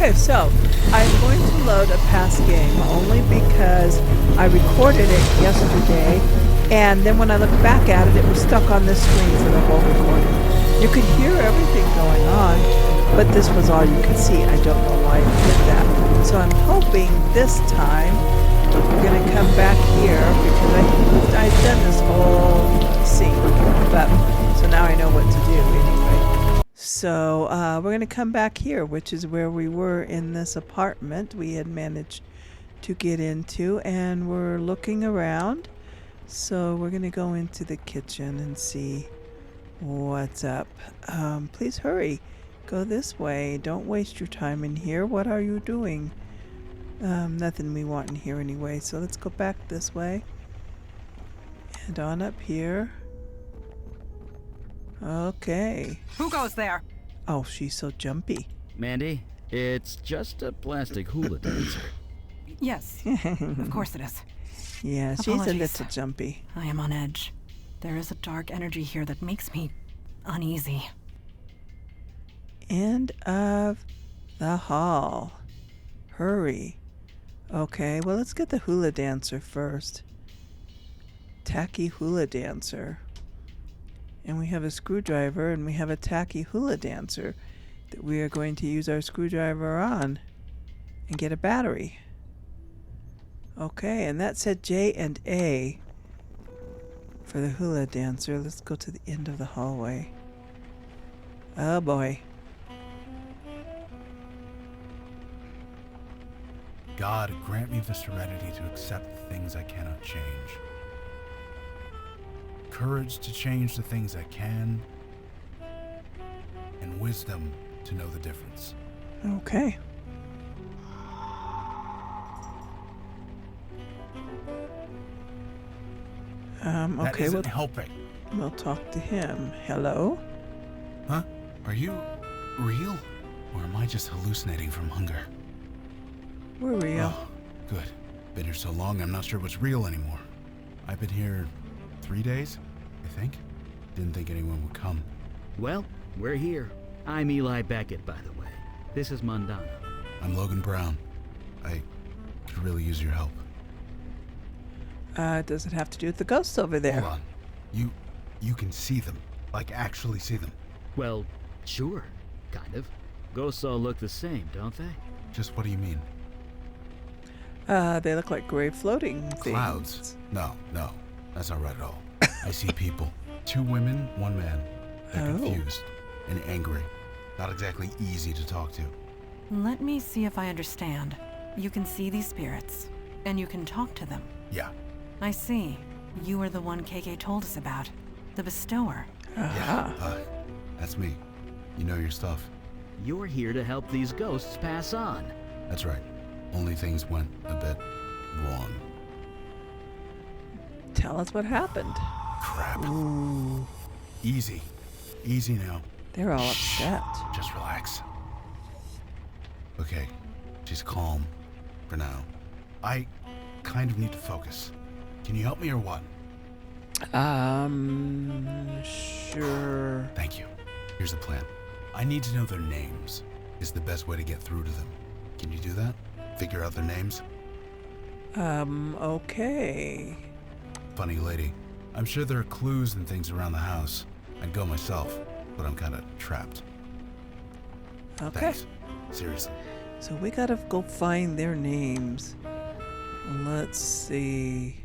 Okay, so I'm going to load a past game only because I recorded it yesterday, and then when I looked back at it, it was stuck on this screen for the whole recording. You could hear everything going on, but this was all you could see. I don't know why it did that. So I'm hoping this time we're going to come back here because I've done this whole scene, but so now I know what to do anyway. So we're going to come back here, which is where we were in this apartment we had managed to get into, and we're looking around. So we're going to go into the kitchen and see what's up. Please hurry. Go this way. Don't waste your time in here. What are you doing? Nothing we want in here anyway, so let's go back this way. And on up here. Okay. Who goes there? Oh, she's so jumpy. Mandy, it's just a plastic hula dancer. Yes, of course it is. Yeah, she's Apologies. a little jumpy. I am on edge. There is a dark energy here that makes me uneasy. End of the hall. Hurry. Okay, well, let's get the hula dancer first. Tacky hula dancer. And we have a screwdriver, and we have a tacky hula dancer that we are going to use our screwdriver on and get a battery. Okay, and that said J and A for the hula dancer. Let's go to the end of the hallway. Oh boy. God, grant me the serenity to accept the things I cannot change. Courage to change the things I can, and wisdom to know the difference. Okay. That Okay, isn't helping. we'll talk to him. Hello? Huh? Are you real? Or am I just hallucinating from hunger? We're real. Oh, good. Been here so long, I'm not sure what's real anymore. I've been here 3 days, I think. Didn't think anyone would come. Well, we're here. I'm Eli Beckett, by the way. This is Mondana. I'm Logan Brown. I could really use your help. Does it have to do with the ghosts over there? Hold on. You can see them. Like, actually see them. Well, sure. Kind of. Ghosts all look the same, don't they? Just what do you mean? They look like gray floating things. Clouds? No. That's not right at all. I see people. 2 women, 1 man. They're Oh. confused and angry. Not exactly easy to talk to. Let me see if I understand. You can see these spirits, and you can talk to them. Yeah. I see. You are the one KK told us about. The bestower. Aha. That's me. You know your stuff. You're here to help these ghosts pass on. That's right. Only things went a bit wrong. Tell us what happened. Crap. Ooh. Easy. Easy now. They're all upset. Just relax. Okay. She's calm. For now. I kind of need to focus. Can you help me or what? Sure. Thank you. Here's the plan. I need to know their names. Is the best way to get through to them. Can you do that? Figure out their names? Okay. Funny lady. I'm sure there are clues and things around the house. I'd go myself, but I'm kind of trapped. Okay. Thanks. Seriously. So we gotta go find their names. Let's see.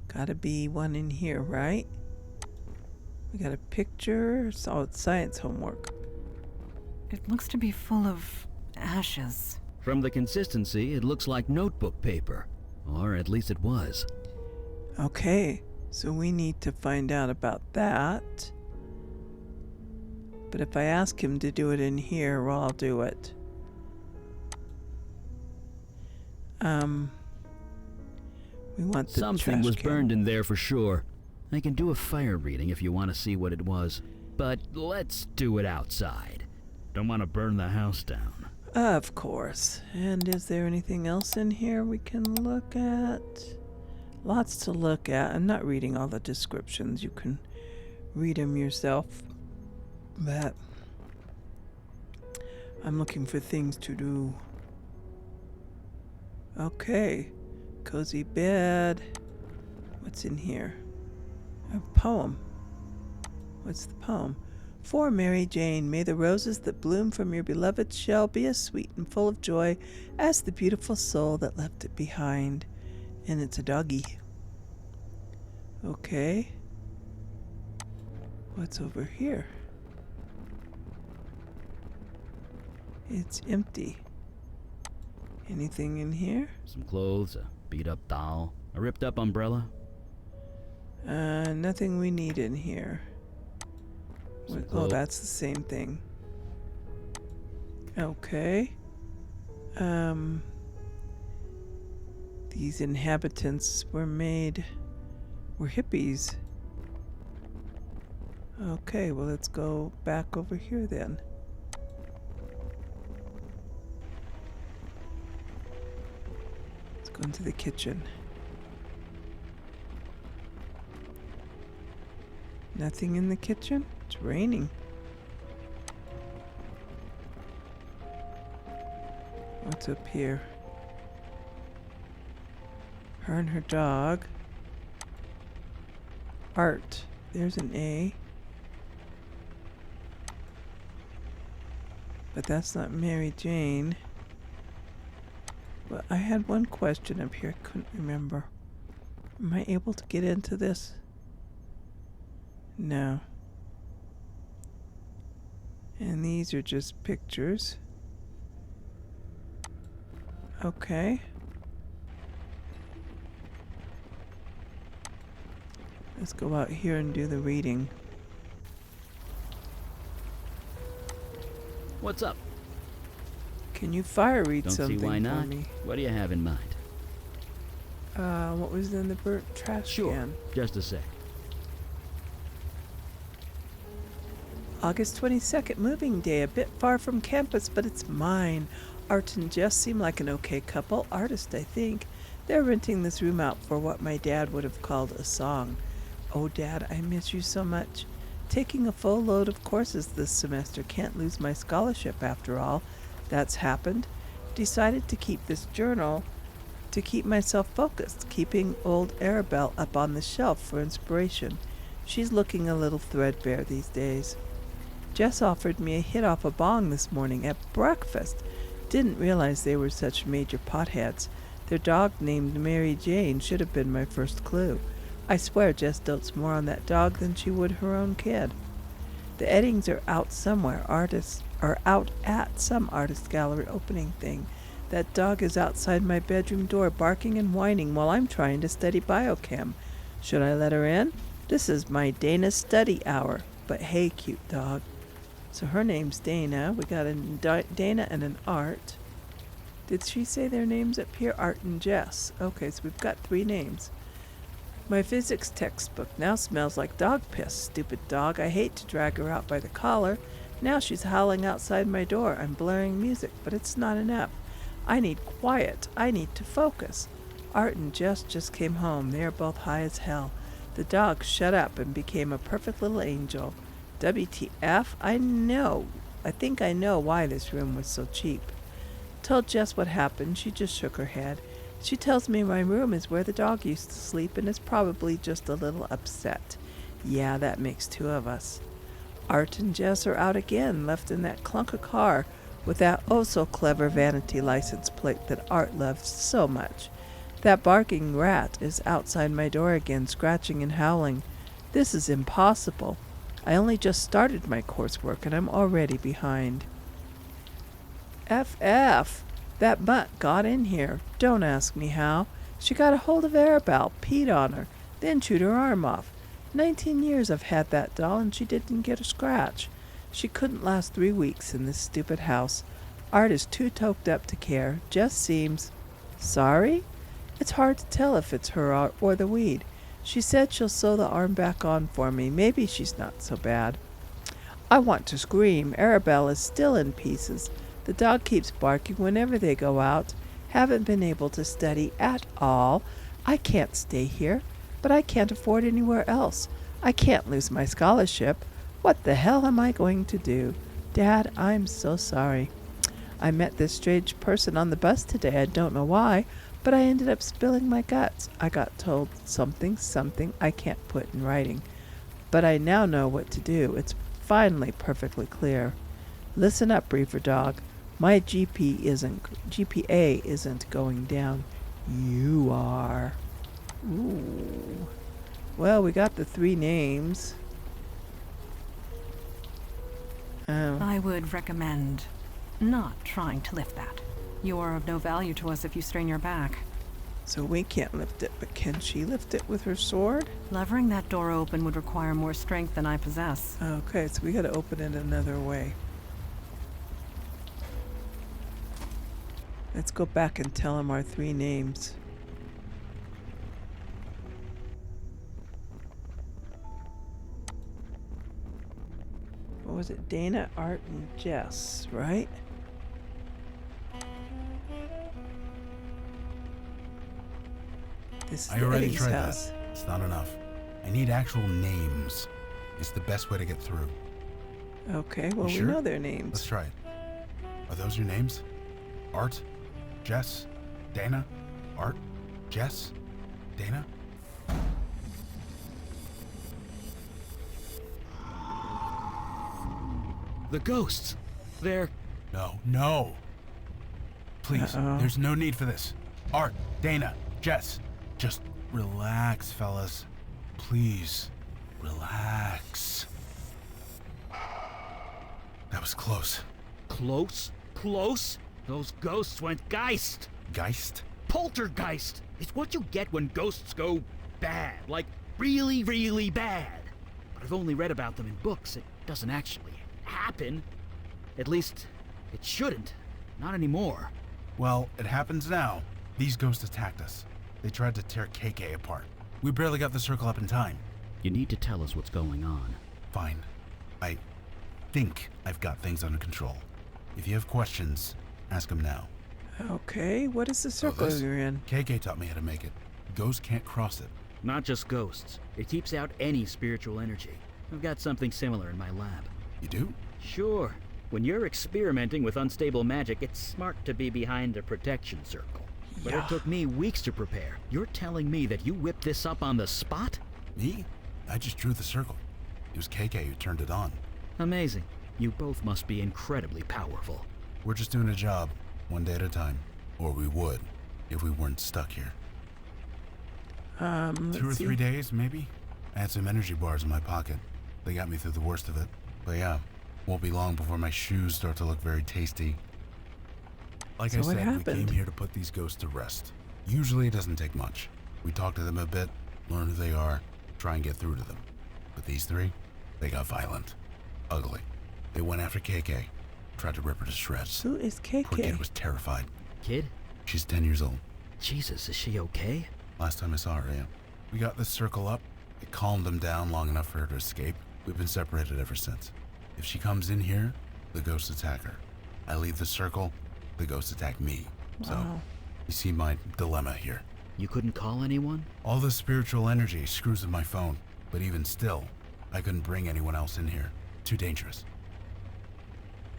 Gotta be one in here, right? We got a picture. So it's science homework. It looks to be full of ashes. From the consistency, it looks like notebook paper. Or at least it was. Okay, so we need to find out about that. But if I ask him to do it in here, well, I'll do it. We want the Something trash was can. burned in there for sure. I can do a fire reading if you want to see what it was. But let's do it outside. Don't want to burn the house down. Of course. And is there anything else in here we can look at? Lots to look at. I'm not reading all the descriptions. You can read them yourself. But I'm looking for things to do. Okay. Cozy bed. What's in here? A poem. What's the poem? For Mary Jane, may the roses that bloom from your beloved shell be as sweet and full of joy as the beautiful soul that left it behind. And it's a doggy. Okay. What's over here? It's empty. Anything in here? Some clothes, a beat-up doll, a ripped-up umbrella. Nothing we need in here. Some Oh, clothes. that's the same thing. Okay. These inhabitants were hippies. Okay, well, let's go back over here then. Let's go into the kitchen. Nothing in the kitchen? It's raining. What's up here? Her and her dog. Art. There's an A. But that's not Mary Jane. But I had one question up here. I couldn't remember. Am I able to get into this? No. And these are just pictures. Okay. Let's go out here and do the reading. What's up? Can you fire read Don't something see why for not. me? What do you have in mind? What was in the burnt trash Sure. can? Just a sec. August 22nd, moving day. A bit far from campus, but it's mine. Art and Jess seem like an okay couple. Artist, I think. They're renting this room out for what my dad would have called a song. Oh, Dad, I miss you so much. Taking a full load of courses this semester. Can't lose my scholarship after all. That's happened. Decided to keep this journal to keep myself focused, keeping old Arabelle up on the shelf for inspiration. She's looking a little threadbare these days. Jess offered me a hit off a bong this morning at breakfast. Didn't realize they were such major potheads. Their dog named Mary Jane should have been my first clue. I swear Jess dotes more on that dog than she would her own kid. The Eddings are out somewhere. Artists are out at some artist gallery opening thing. That dog is outside my bedroom door barking and whining while I'm trying to study biochem. Should I let her in? This is my Dana study hour. But hey, cute dog. So her name's Dana. We got a Dana and an Art. Did she say their names up here? Art and Jess. Okay, so we've got 3 names. My physics textbook now smells like dog piss. Stupid dog. I hate to drag her out by the collar. Now she's howling outside my door. I'm blaring music, but it's not enough. I need quiet. I need to focus. Art and Jess just came home. They are both high as hell. The dog shut up and became a perfect little angel. WTF? I think I know why this room was so cheap. Told Jess what happened. She just shook her head. She tells me my room is where the dog used to sleep and is probably just a little upset. Yeah, that makes 2 of us. Art and Jess are out again, left in that clunk of car with that oh-so-clever vanity license plate that Art loves so much. That barking rat is outside my door again, scratching and howling. This is impossible. I only just started my coursework and I'm already behind. FF! That mutt got in here. Don't ask me how. She got a hold of Arabelle, peed on her, then chewed her arm off. 19 years I've had that doll and she didn't get a scratch. She couldn't last 3 weeks in this stupid house. Art is too toked up to care. Jess seems... Sorry? It's hard to tell if it's her or the weed. She said she'll sew the arm back on for me. Maybe she's not so bad. I want to scream. Arabelle is still in pieces. The dog keeps barking whenever they go out. Haven't been able to study at all. I can't stay here, but I can't afford anywhere else. I can't lose my scholarship. What the hell am I going to do? Dad, I'm so sorry. I met this strange person on the bus today. I don't know why, but I ended up spilling my guts. I got told something I can't put in writing. But I now know what to do. It's finally perfectly clear. Listen up, Briefer Dog. My GPA isn't going down. You are. Ooh. Well, we got the 3 names. I would recommend not trying to lift that. You are of no value to us if you strain your back. So we can't lift it, but can she lift it with her sword? Levering that door open would require more strength than I possess. Okay, so we gotta open it another way. Let's go back and tell him our 3 names. What was it? Dana, Art, and Jess, right? This is I already Eddie's tried house. that. It's not enough. I need actual names. It's the best way to get through. Okay, well, You we sure? know their names. Let's try it. Are those your names? Art? Jess? Dana? Art? Jess? Dana? The ghosts! They're... No. Please, Uh-oh. there's no need for this. Art, Dana, Jess, just relax, fellas. Please, relax. That was close. Close? Close? Those ghosts went geist! Geist? Poltergeist! It's what you get when ghosts go bad. Like, really, really bad. But I've only read about them in books. It doesn't actually happen. At least, it shouldn't. Not anymore. Well, it happens now. These ghosts attacked us. They tried to tear KK apart. We barely got the circle up in time. You need to tell us what's going on. Fine. I think I've got things under control. If you have questions, ask them now. Okay, what is the circle this? you're in? KK taught me how to make it. Ghosts can't cross it. Not just ghosts. It keeps out any spiritual energy. I've got something similar in my lab. You do? Sure. When you're experimenting with unstable magic, it's smart to be behind a protection circle. But Yeah. it took me weeks to prepare. You're telling me that you whipped this up on the spot? Me? I just drew the circle. It was KK who turned it on. Amazing. You both must be incredibly powerful. We're just doing a job, one day at a time. Or we would, if we weren't stuck here. 2 or Let's 3 see. days, maybe? I had some energy bars in my pocket. They got me through the worst of it. But yeah, won't be long before my shoes start to look very tasty. Like So I what said, we happened? came here to put these ghosts to rest. Usually it doesn't take much. We talk to them a bit, learn who they are, try and get through to them. But these 3, they got violent. Ugly. They went after KK, tried to rip her to shreds. Who is Poor kid KK? was terrified. Kid? She's 10 years old. Jesus, is she okay? Last time I saw her, yeah. We got this circle up. It calmed them down long enough for her to escape. We've been separated ever since. If she comes in here, the ghosts attack her. I leave the circle, the ghosts attack me. So, Wow. you see my dilemma here. You couldn't call anyone? All the spiritual energy screws with my phone, but even still, I couldn't bring anyone else in here. Too dangerous.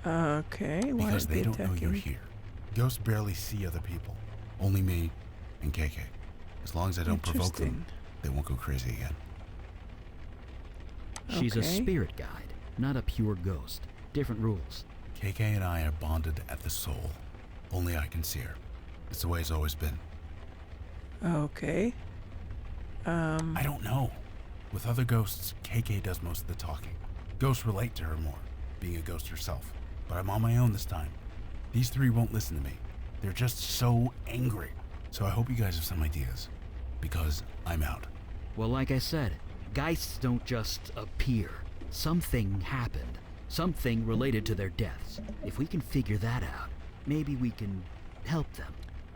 Okay, why Because are they don't know attacking you're me? here. Ghosts barely see other people. Only me and KK. As long as I don't provoke them, Interesting. they won't go crazy again. She's a Okay. spirit guide, not a pure ghost. Different rules. KK and I are bonded at the soul. Only I can see her. It's the way it's always been. Okay. I don't know. With other ghosts, KK does most of the talking. Ghosts relate to her more, being a ghost herself. But I'm on my own this time. These 3 won't listen to me. They're just so angry. So I hope you guys have some ideas. Because I'm out. Well, like I said, geists don't just appear. Something happened. Something related to their deaths. If we can figure that out, maybe we can help them.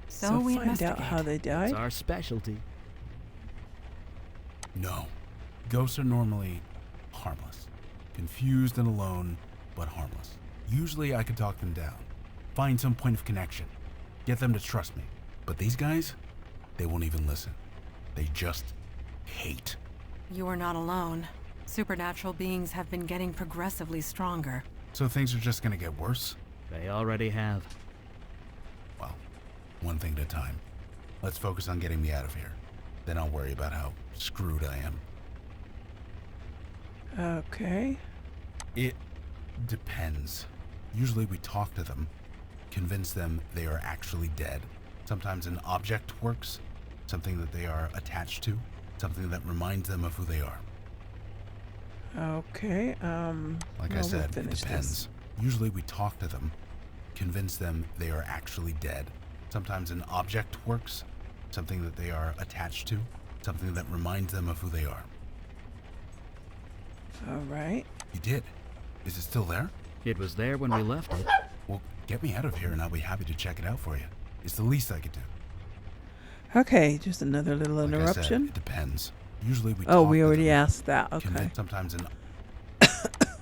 So we find out investigate. how they It's died. our specialty. No. Ghosts are normally harmless. Confused and alone, but harmless. Usually I can talk them down. Find some point of connection. Get them to trust me. But these guys, they won't even listen. They just hate. You are not alone. Supernatural beings have been getting progressively stronger. So things are just gonna get worse? They already have. Well, one thing at a time. Let's focus on getting me out of here. Then I'll worry about how screwed I am. Okay. It depends. Usually we talk to them, convince them they are actually dead. Sometimes an object works, something that they are attached to, something that reminds them of who they are. Okay, Like I said, it depends. Usually we talk to them, convince them they are actually dead. Sometimes an object works, something that they are attached to, something that reminds them of who they are. All right. You did. Is it still there? It was there when we left it. Well, get me out of here and I'll be happy to check it out for you. It's the least I could do. Okay, just another little Like interruption. I said, it depends. Usually we Oh, talk we to already them, asked that. Okay. Sometimes an...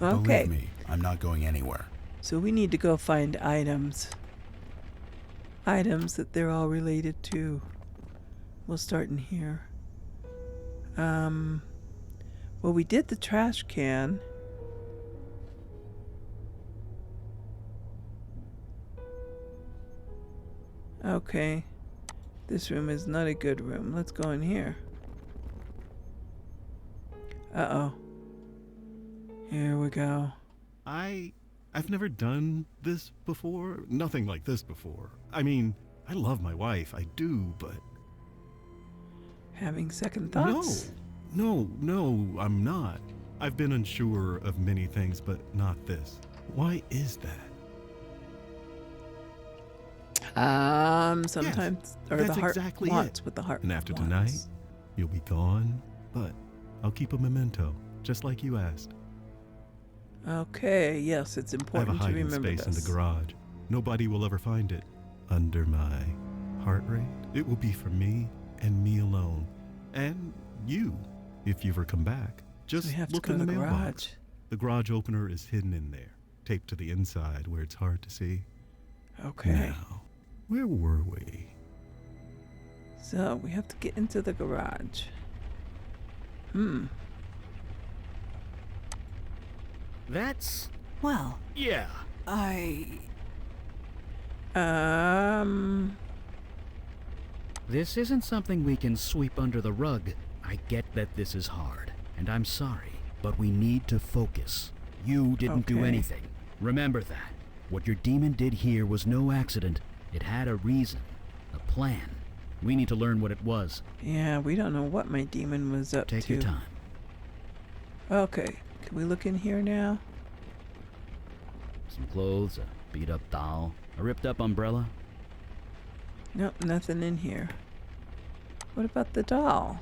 Okay. Believe me, I'm not going anywhere. So we need to go find items. Items that they're all related to. We'll start in here. Well, we did the trash can. Okay. This room is not a good room. Let's go in here. Uh-oh. Here we go. I've never done this before. Nothing like this before. I mean, I love my wife. I do, but... Having second thoughts? No, I'm not. I've been unsure of many things, but not this. Why is that? Sometimes, or that's the heart exactly wants it. what the heart And after wants. tonight, you'll be gone, but I'll keep a memento, just like you asked. Okay, yes, it's I have a important to hiding remember space in this. the garage. Nobody will ever find it. Under my heart rate, it will be for me and me alone. And you, if you ever come back. Just we have to look go in to the the mailbox. garage. The garage opener is hidden in there, taped to the inside where it's hard to see. Okay. Now, where were we? So we have to get into the garage. That's... Well, yeah. This isn't something we can sweep under the rug. I get that this is hard, and I'm sorry, but we need to focus. You didn't do Okay. anything. Remember that. What your demon did here was no accident. It had a reason, a plan. We need to learn what it was. Yeah, we don't know what my demon was up Take to. your time. Okay, can we look in here now? Some clothes, a beat-up doll, a ripped-up umbrella. Nope, nothing in here. What about the doll?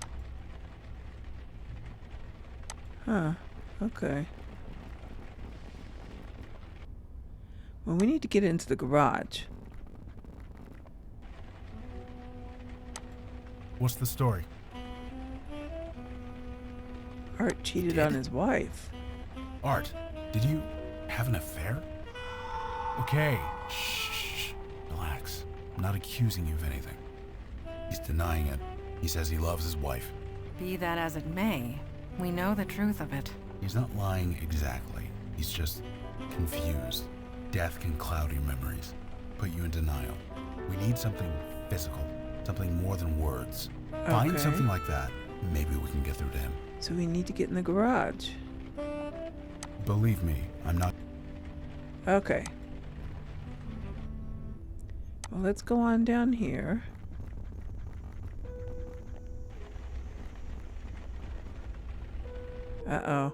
Huh, okay. Well, we need to get into the garage. What's the story? Art cheated on his wife. Art, did you have an affair? Okay, shh. Relax. I'm not accusing you of anything. He's denying it. He says he loves his wife. be that as it may, we know the truth of it. He's not lying exactly. He's just confused. Death can cloud your memories, put you in denial. We need something physical, something more than words. Find Okay. something like that. Maybe we can get through to him. So we need to get in the garage. Believe me, I'm not... Okay. Well, let's go on down here. Uh-oh.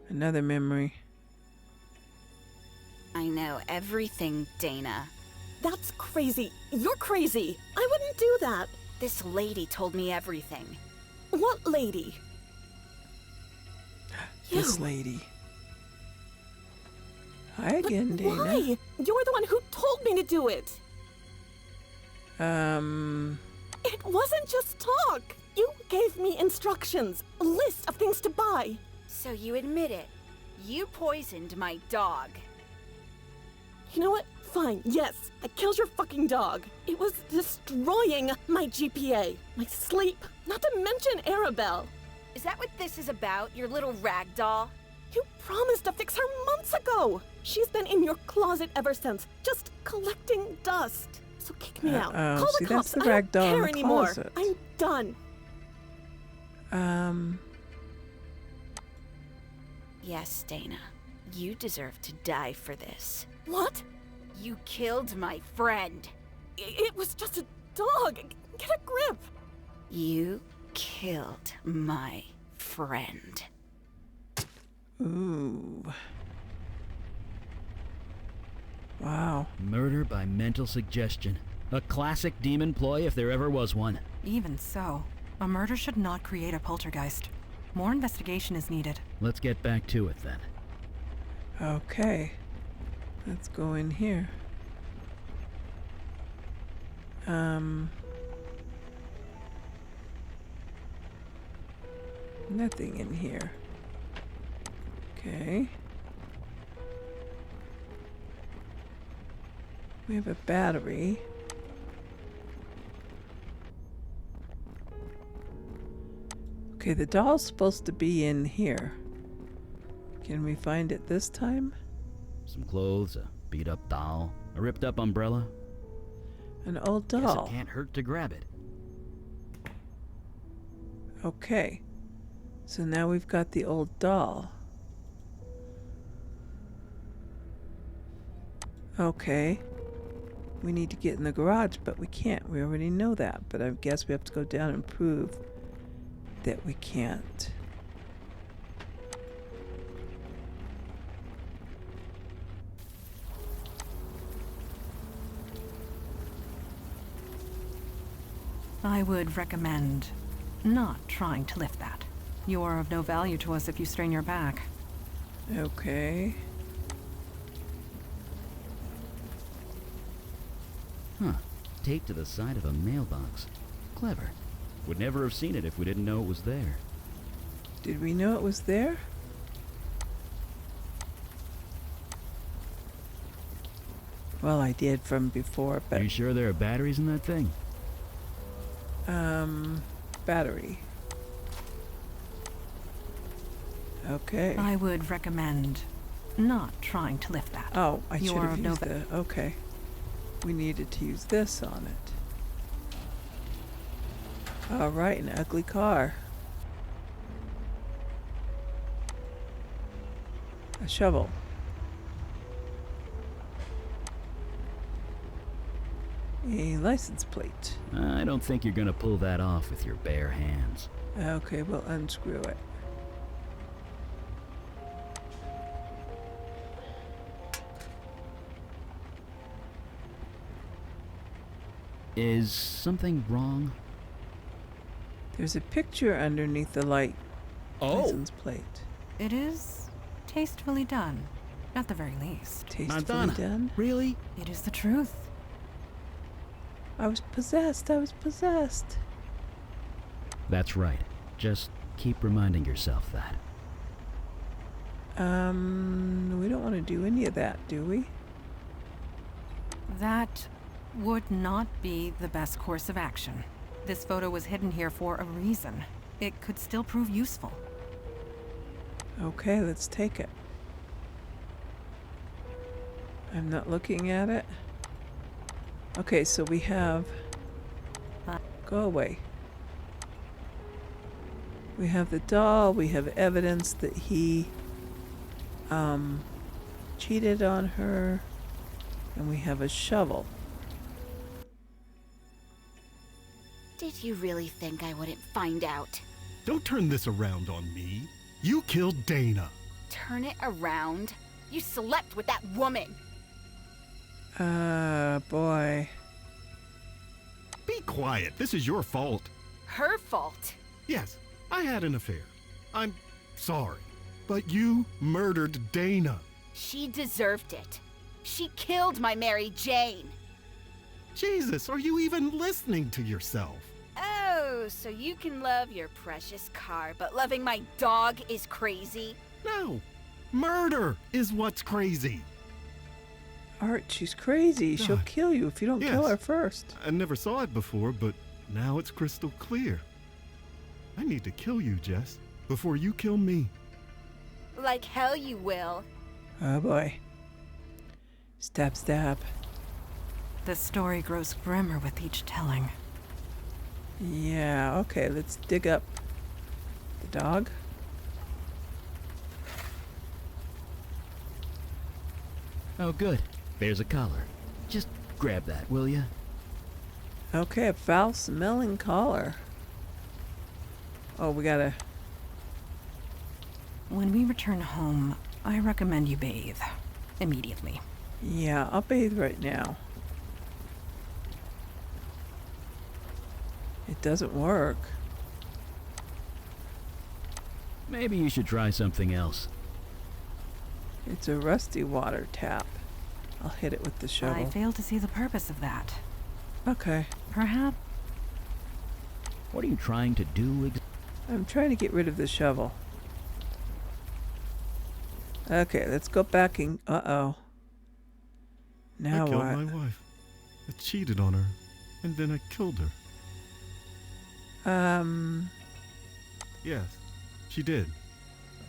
Another memory. I know everything, Dana. That's crazy. You're crazy. I wouldn't do that. This lady told me everything. What lady? This You. lady. Hi again, Dana. Why? You're the one who told me to do it. It wasn't just talk. You gave me instructions, a list of things to buy. So you admit it. You poisoned my dog. You know what? Fine, yes, I killed your fucking dog. It was destroying my GPA, my sleep, not to mention Arabelle. Is that what this is about, your little rag doll? You promised to fix her months ago! She's been in your closet ever since, just collecting dust. So kick me out. Call See, the cops. that's the I rag don't doll in care the anymore. closet. I'm done. Yes, Dana. You deserve to die for this. What? You killed my friend. It was just a dog. Get a grip. You killed my friend. Ooh. Wow. Murder by mental suggestion. A classic demon ploy if there ever was one. Even so, a murder should not create a poltergeist. More investigation is needed. Let's get back to it then. Okay. Let's go in here. Nothing in here. Okay. We have a battery. Okay, the doll's supposed to be in here. Can we find it this time? Some clothes, a beat-up doll, a ripped-up umbrella. An old Guess doll. it can't hurt to grab it. Okay. So now we've got the old doll. Okay. We need to get in the garage, but we can't. We already know that. But I guess we have to go down and prove that we can't. I would recommend not trying to lift that. You are of no value to us if you strain your back. Okay. Huh. Taped to the side of a mailbox. Clever. Would never have seen it if we didn't know it was there. Did we know it was there? Well, I did from before, Are but you sure there are batteries in that thing? battery. Okay. I would recommend not trying to lift that. Oh, I should You are have of no used the... Okay. We needed to use this on it. Alright, an ugly car. A shovel. A license plate. I don't think you're gonna pull that off with your bare hands. Okay, we'll unscrew it. Is something wrong? There's a picture underneath the license plate. It is tastefully done, at the very least. Tastefully Montana, done. really? It is the truth. I was possessed. I was possessed. That's right. Just keep reminding yourself that. We don't want to do any of that, do we? That would not be the best course of action. This photo was hidden here for a reason. It could still prove useful. Okay, let's take it. I'm not looking at it. Okay, so we have... Go away. We have the doll. We have evidence that he cheated on her. And we have a shovel. Did you really think I wouldn't find out? Don't turn this around on me. You killed Dana. Turn it around? You slept with that woman! Boy. Be quiet. This is your fault. Her fault. Yes, I had an affair. I'm sorry. But you murdered Dana. She deserved it. She killed my Mary Jane. Jesus, are you even listening to yourself? Oh, so you can love your precious car, but loving my dog is crazy? No. Murder is what's crazy. Art, she's crazy. She'll kill you if you don't kill Yes. her first. I never saw it before, but now it's crystal clear. I need to kill you, Jess, before you kill me. Like hell you will. Oh boy. Stab, stab. The story grows grimmer with each telling. Yeah, okay, let's dig up the dog. Oh, good. There's a collar. Just grab that, will ya? Okay, a foul-smelling collar. Oh, we gotta... When we return home, I recommend you bathe. Immediately. Yeah, I'll bathe right now. It doesn't work. Maybe you should try something else. It's a rusty water tap. I'll hit it with the shovel. I fail to see the purpose of that. Okay. Perhaps... What are you trying to do I'm trying to get rid of the shovel. Okay, let's go back and... Uh-oh. Now I killed what? my wife. I cheated on her, and then I killed her. Yes, she did.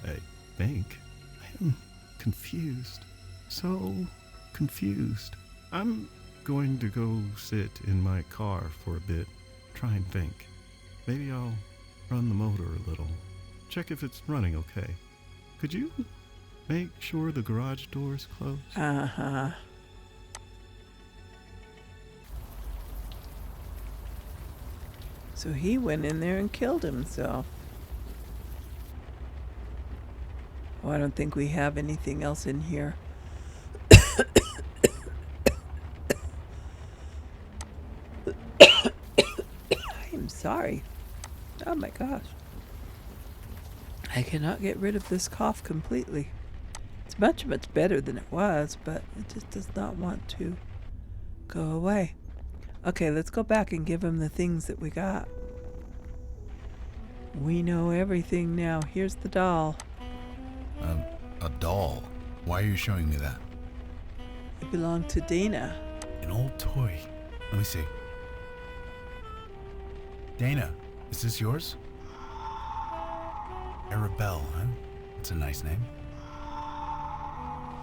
I think. I am confused. So confused. I'm going to go sit in my car for a bit, try and think. Maybe I'll run the motor a little. Check if it's running okay. Could you make sure the garage door's closed? Uh-huh. So he went in there and killed himself. Oh, I don't think we have anything else in here. I'm sorry. Oh my gosh. I cannot get rid of this cough completely. It's much, much better than it was, but it just does not want to go away. Okay, let's go back and give him the things that we got. We know everything now. Here's the doll. A doll? Why are you showing me that? It belonged to Dana. An old toy. Let me see. Dana, is this yours? Arabelle, huh? That's a nice name.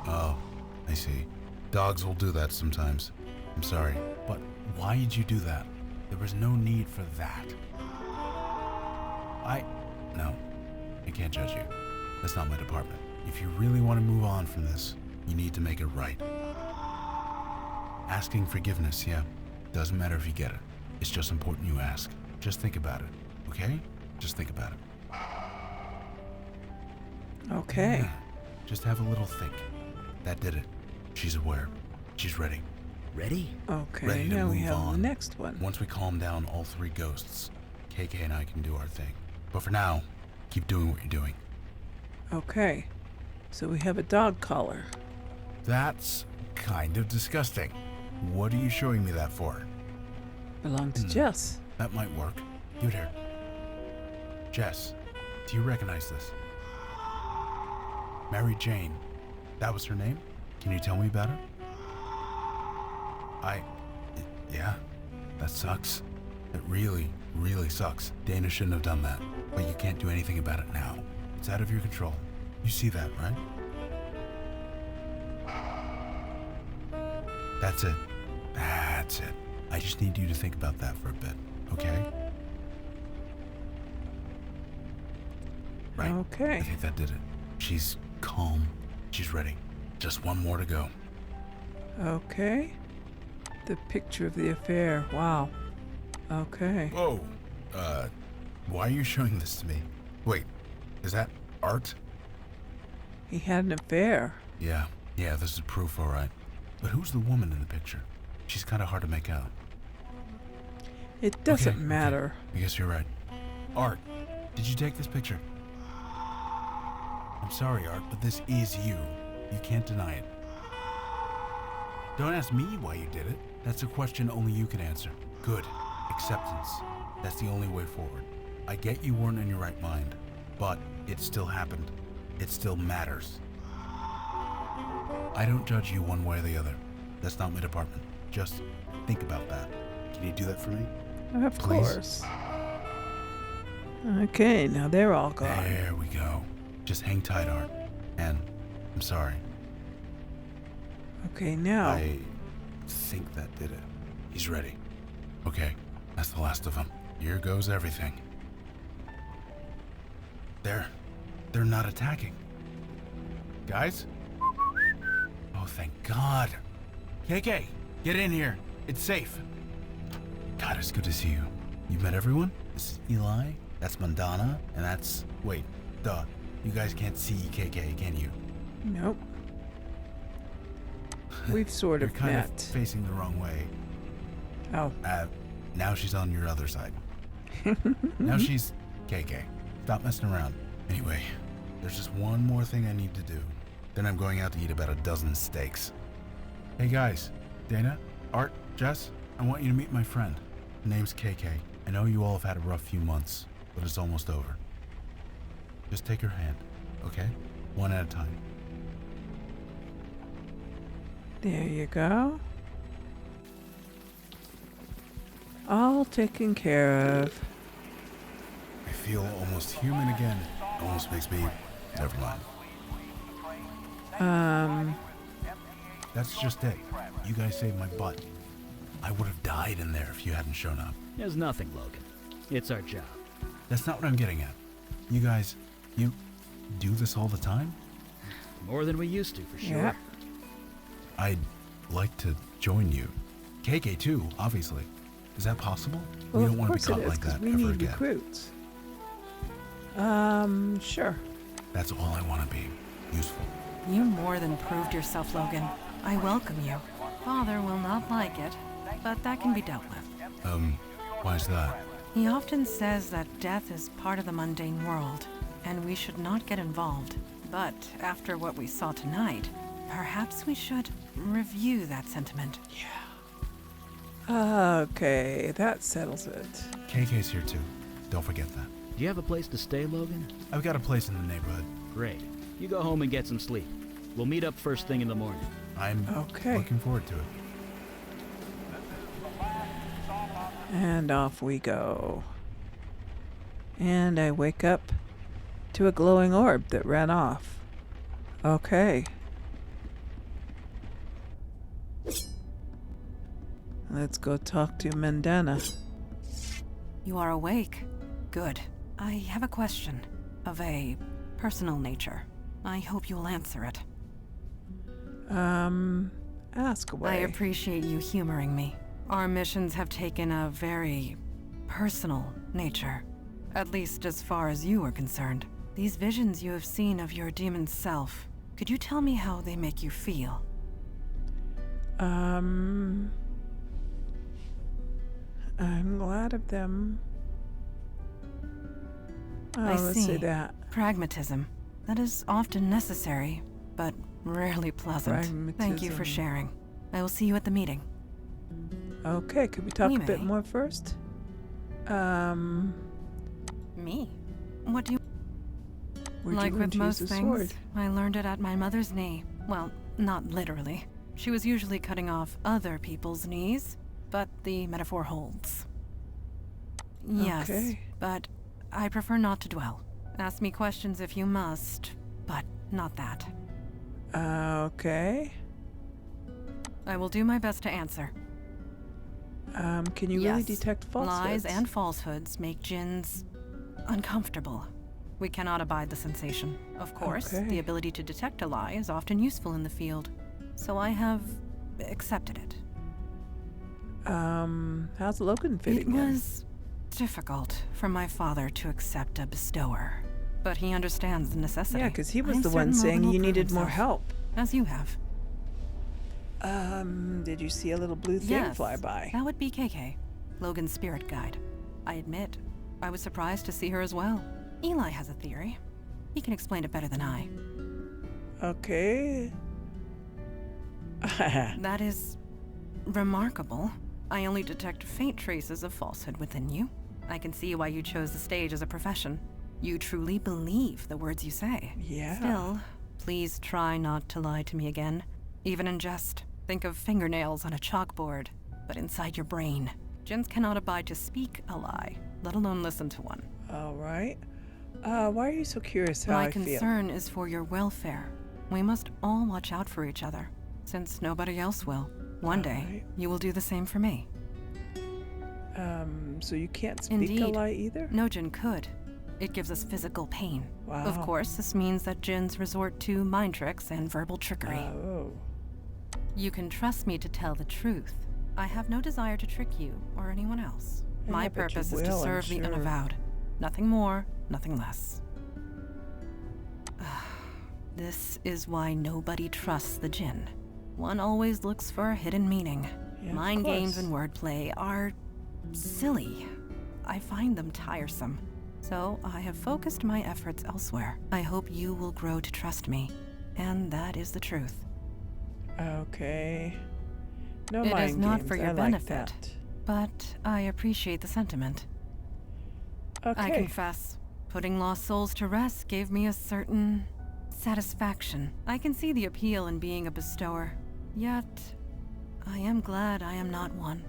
Oh, I see. Dogs will do that sometimes. I'm sorry, but why did you do that? There was no need for that. No, I can't judge you. That's not my department. If you really want to move on from this, you need to make it right. Asking forgiveness, yeah. Doesn't matter if you get it. It's just important you ask. Just think about it, okay? Just think about it. Okay. Yeah. Just have a little think. That did it. She's aware. She's ready. Ready? Okay, Ready to now we move have on. the next one. Once we calm down all three ghosts, KK and I can do our thing. But for now, keep doing what you're doing. Okay, so we have a dog collar. That's kind of disgusting. What are you showing me that for? Belonged to Jess. That might work. Give it here. Jess, do you recognize this? Mary Jane. That was her name? Can you tell me about her? Yeah, that sucks. It really, really sucks. Dana shouldn't have done that. But you can't do anything about it now. It's out of your control. You see that, right? That's it. That's it. I just need you to think about that for a bit, okay? Right. Okay. I think that did it. She's calm. She's ready. Just one more to go. Okay. The picture of the affair. Wow. Okay. Whoa. Why are you showing this to me? Wait, is that art? He had an affair. Yeah, this is proof, all right. But who's the woman in the picture? She's kind of hard to make out. It doesn't matter. I guess you're right. Art, did you take this picture? I'm sorry, Art, but this is you. You can't deny it. Don't ask me why you did it. That's a question only you can answer. Good. Acceptance. That's the only way forward. I get you weren't in your right mind, but it still happened. It still matters. I don't judge you one way or the other. That's not my department. Just think about that. Can you do that for me? Of Please? course. Okay, now they're all gone. There we go. Just hang tight, Art. Anne, I'm sorry. Okay, now. I think that did it. He's ready. Okay, that's the last of them. Here goes everything. They're not attacking. Guys? Oh, thank God. KK, get in here. It's safe. God, it's good to see you. You met everyone? This is Eli, that's Mandana, and that's... Wait, duh. You guys can't see KK, can you? Nope. We've sort You're of kind met. of facing the wrong way. Oh. Now she's on your other side. Now she's KK. Stop messing around. Anyway, there's just one more thing I need to do. Then I'm going out to eat about a dozen steaks. Hey guys, Dana, Art, Jess, I want you to meet my friend. Her name's KK. I know you all have had a rough few months, but it's almost over. Just take her hand, okay? One at a time. There you go. All taken care of. I feel almost human again. Almost makes me... Never mind. That's just it. You guys saved my butt. I would have died in there if you hadn't shown up. There's nothing, Logan. It's our job. That's not what I'm getting at. You guys, you do this all the time? More than we used to, for sure. Yeah. I'd like to join you. KK too, obviously. Is that possible? Well, we don't of want to course be it caught is, like 'cause that we ever need again. recruits. Sure. That's all I want to be. Useful. You more than proved yourself, Logan. I welcome you. Father will not like it, but that can be dealt with. Why is that? He often says that death is part of the mundane world, and we should not get involved. But after what we saw tonight, perhaps we should review that sentiment. Okay, that settles it. KK's here too. Don't forget that. Do you have a place to stay, Logan? I've got a place in the neighborhood. Great. You go home and get some sleep. We'll meet up first thing in the morning. I'm Okay. looking forward to it. And off we go. And I wake up to a glowing orb that ran off. Okay. Let's go talk to Mandana. You are awake. Good. I have a question of a personal nature. I hope you will answer it. Ask away. I appreciate you humoring me. Our missions have taken a very personal nature, at least as far as you are concerned. These visions you have seen of your demon self, could you tell me how they make you feel? I'm glad of them. Oh, I let's see. say that. Pragmatism. That is often necessary, but rarely pleasant. Thank you for Pragmatism. sharing. I will see you at the meeting. Okay, could we talk We a bit may. more first? Me? What do you... Where'd Like you learn with to use most the things, sword? I learned it at my mother's knee. Well, not literally. She was usually cutting off other people's knees, but the metaphor holds. Yes, Okay. but I prefer not to dwell. Ask me questions if you must, but not that. Okay. I will do my best to answer. Can you really Yes, detect falsehoods? lies and falsehoods make djinns uncomfortable. We cannot abide the sensation. Of course, Okay. the ability to detect a lie is often useful in the field, so I have accepted it. How's Logan fitting It in? was difficult for my father to accept a bestower, but he understands the necessity. Yeah, because he was I'm the one certain saying Logan will you prove needed more himself, help. as you have. Did you see a little blue thing Yes, fly by? that would be KK, Logan's spirit guide. I admit, I was surprised to see her as well. Eli has a theory. He can explain it better than I. Okay. That is remarkable. I only detect faint traces of falsehood within you. I can see why you chose the stage as a profession. You truly believe the words you say. Yeah. Still, please try not to lie to me again. Even in jest. Think of fingernails on a chalkboard, but inside your brain. Djinns cannot abide to speak a lie, let alone listen to one. All right. Why are you so curious how My I feel? concern is for your welfare. We must all watch out for each other, since nobody else will. One day, Alright. you will do the same for me. So you can't speak a Indeed. lie either? No Jinn could. It gives us physical pain. Wow. Of course, this means that Jinns resort to mind tricks and verbal trickery. Oh. You can trust me to tell the truth. I have no desire to trick you or anyone else. Yeah, My but you purpose is to will, I'm serve the sure. Unavowed. Nothing more, nothing less. This is why nobody trusts the Jinn. One always looks for a hidden meaning. Yeah, of Mind games course. and wordplay are silly. I find them tiresome. So I have focused my efforts elsewhere. I hope you will grow to trust me. And that is the truth. Okay. No It mind is not games. for I your like benefit. that. But I appreciate the sentiment. Okay. I confess, putting lost souls to rest gave me a certain satisfaction. I can see the appeal in being a bestower. Yet, I am glad I am not one.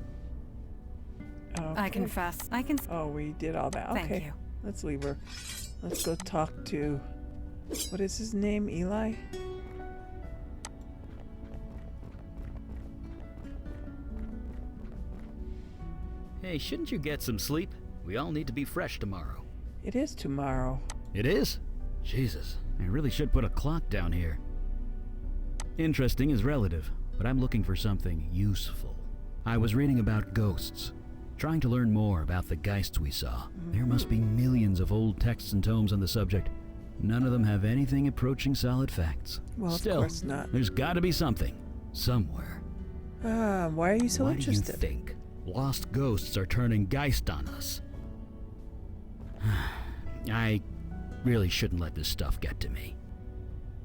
I Okay. confess, I can... Oh, we did all that. Thank Okay. you. Let's leave her. Let's go talk to... What is his name? Eli? Hey, shouldn't you get some sleep? We all need to be fresh tomorrow. It is tomorrow. It is? Jesus, I really should put a clock down here. Interesting is relative, but I'm looking for something useful. I was reading about ghosts, trying to learn more about the geists we saw. There must be millions of old texts and tomes on the subject. None of them have anything approaching solid facts. Well, Still, of course not. there's got to be something, somewhere. Why are you so Why interested? do you think lost ghosts are turning geist on us? I really shouldn't let this stuff get to me.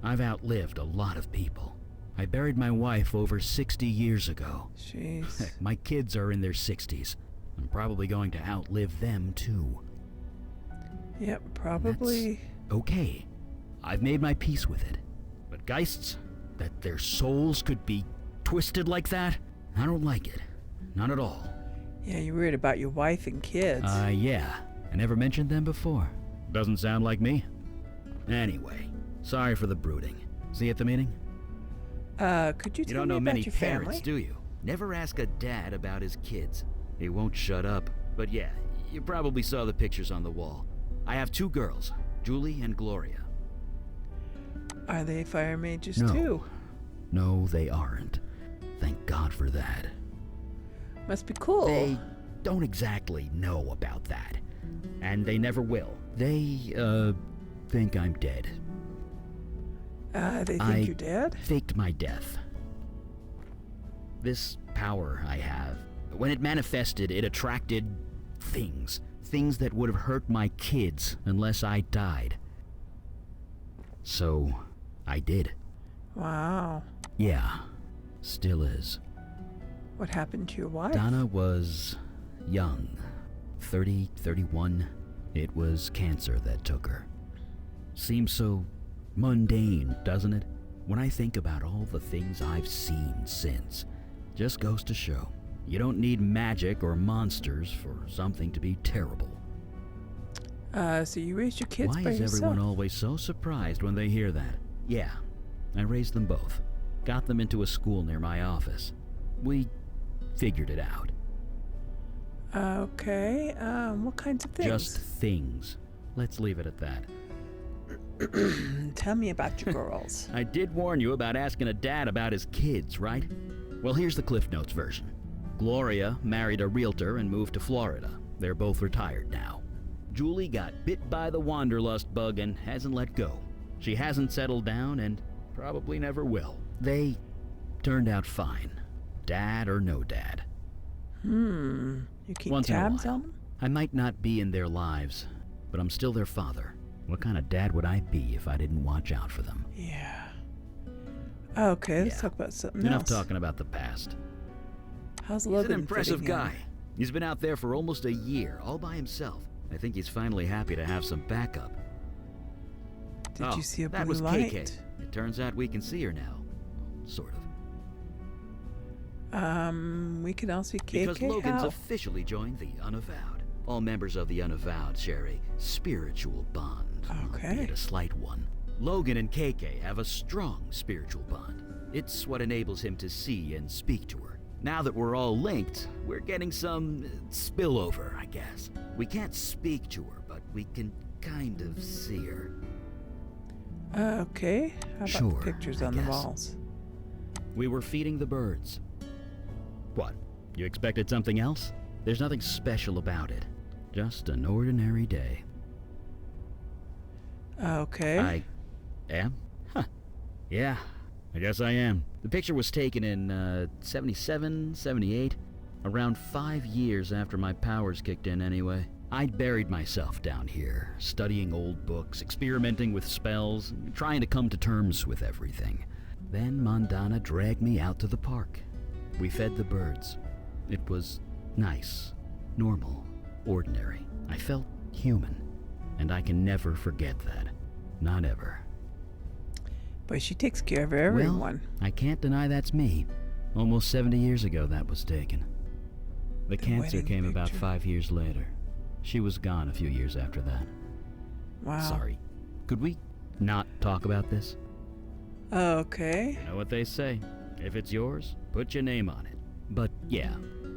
I've outlived a lot of people. I buried my wife over 60 years ago. Jeez. Heck, my kids are in their 60s. I'm probably going to outlive them too. Yep, probably. That's okay. I've made my peace with it. But geists, that their souls could be twisted like that, I don't like it. Not at all. Yeah, you're worried about your wife and kids. Yeah. I never mentioned them before. Doesn't sound like me. Anyway, sorry for the brooding. See you at the meeting? Could you You tell don't me know about many your parents, family? do you? Never ask a dad about his kids. He won't shut up. But yeah, you probably saw the pictures on the wall. I have 2 girls, Julie and Gloria. Are they fire mages No. too? No, they aren't. Thank God for that. Must be cool. They don't exactly know about that. And they never will. They, think I'm dead. They think I you're dead? faked my death. This power I have, when it manifested, it attracted things. Things that would have hurt my kids unless I died. So, I did. Wow. Yeah, still is. What happened to your wife? Donna was young, 30, 31. It was cancer that took her. Seems so mundane, doesn't it? When I think about all the things I've seen since, just goes to show, you don't need magic or monsters for something to be terrible. So you raised your kids Why by is yourself? everyone always so surprised when they hear that? Yeah, I raised them both. Got them into a school near my office. We figured it out. Okay, what kinds of things? Just things. Let's leave it at that. Tell me about your girls. I did warn you about asking a dad about his kids, right? Well, here's the Cliff Notes version. Gloria married a realtor and moved to Florida. They're both retired now. Julie got bit by the wanderlust bug and hasn't let go. She hasn't settled down and probably never will. They turned out fine. Dad or no dad. You keep Once in a tabs while. on them? I might not be in their lives, but I'm still their father. What kind of dad would I be if I didn't watch out for them? Yeah. Okay, let's Yeah. talk about something Enough else. talking about the past. How's He's Logan an impressive fitting in? guy. He's been out there for almost a year, all by himself. I think he's finally happy to have some backup. Did you see a blue that was light? KK. It turns out we can see her now. Sort of. We can all see KK. Because Logan's How? officially joined the Unavowed. All members of the Unavowed share a spiritual bond, Okay. albeit a slight one. Logan and KK have a strong spiritual bond. It's what enables him to see and speak to her. Now that we're all linked, we're getting some spillover, I guess. We can't speak to her, but we can kind of see her. Okay. How about Sure, the pictures I on the guess. walls? We were feeding the birds. What? You expected something else? There's nothing special about it. Just an ordinary day. Okay. I am? Huh. Yeah, I guess I am. The picture was taken in 77, 78, around 5 years after my powers kicked in anyway. I'd buried myself down here, studying old books, experimenting with spells, trying to come to terms with everything. Then Mondana dragged me out to the park. We fed the birds. It was nice, normal, ordinary. I felt human, and I can never forget that. Not ever. But she takes care of everyone. Well, I can't deny that's me. Almost 70 years ago that was taken. The cancer wedding came about picture. 5 years later. She was gone a few years after that. Wow. Sorry. Could we not talk about this? Okay. You know what they say. If it's yours, put your name on it. But yeah,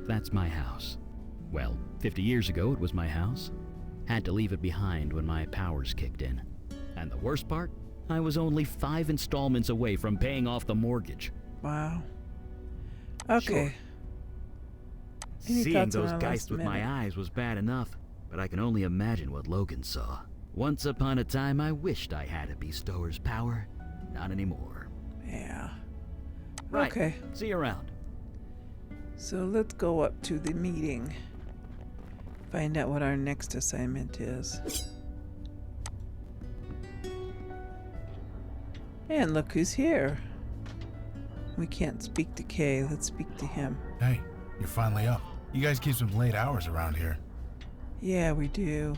that's my house. Well, 50 years ago it was my house. Had to leave it behind when my powers kicked in. And the worst part? I was only 5 installments away from paying off the mortgage. Wow. Okay. Sure. Any Seeing thoughts on those our geists last with my minute? eyes was bad enough, but I can only imagine what Logan saw. Once upon a time, I wished I had a bestower's power. Not anymore. Yeah. Right. Okay. See you around. So let's go up to the meeting. Find out what our next assignment is. And look who's here. We can't speak to Kay. Let's speak to him. Hey, you're finally up. You guys keep some late hours around here. Yeah, we do.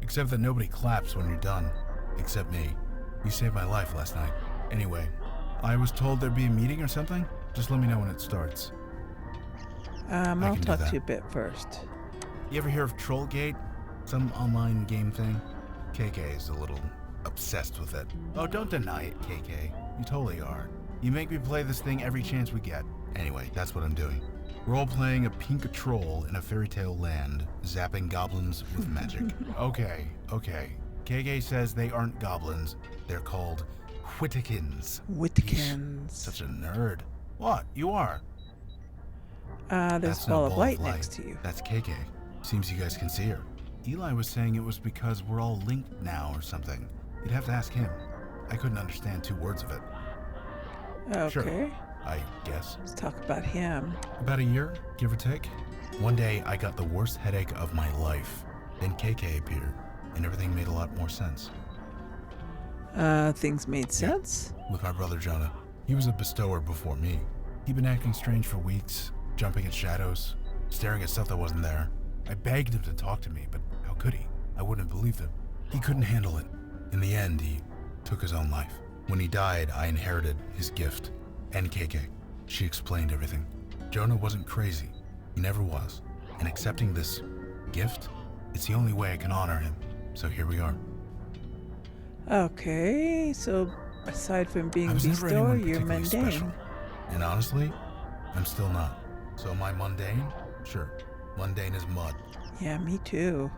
Except that nobody claps when you're done. Except me. You saved my life last night. Anyway, I was told there'd be a meeting or something. Just let me know when it starts. I I'll can do talk to that. you a bit first. You ever hear of Trollgate? Some online game thing? KK is a little obsessed with it. Oh, don't deny it, KK. You totally are. You make me play this thing every chance we get. Anyway, that's what I'm doing. We're all playing a pink troll in a fairy tale land, zapping goblins with magic. Okay. KK says they aren't goblins. They're called Whittikins. Whittikins. Such a nerd. What? You are? There's That's a no ball of light next to you. That's KK. Seems you guys can see her. Eli was saying it was because we're all linked now or something. You'd have to ask him. I couldn't understand 2 words of it. Okay. Sure. I guess. Let's talk about him. About a year, give or take. One day, I got the worst headache of my life. Then KK appeared, and everything made a lot more sense. Things made sense? With my brother Jonah. He was a bestower before me. He'd been acting strange for weeks, jumping at shadows, staring at stuff that wasn't there. I begged him to talk to me, but how could he? I wouldn't have believed him. He couldn't handle it. In the end, he took his own life. When he died, I inherited his gift. And KK. She explained everything. Jonah wasn't crazy. He never was. And accepting this gift, it's the only way I can honor him. So here we are. Okay, so aside from being I a was never bestower, anyone you're particularly mundane. special. And honestly, I'm still not. So am I mundane? Sure. Mundane as mud. Yeah, me too.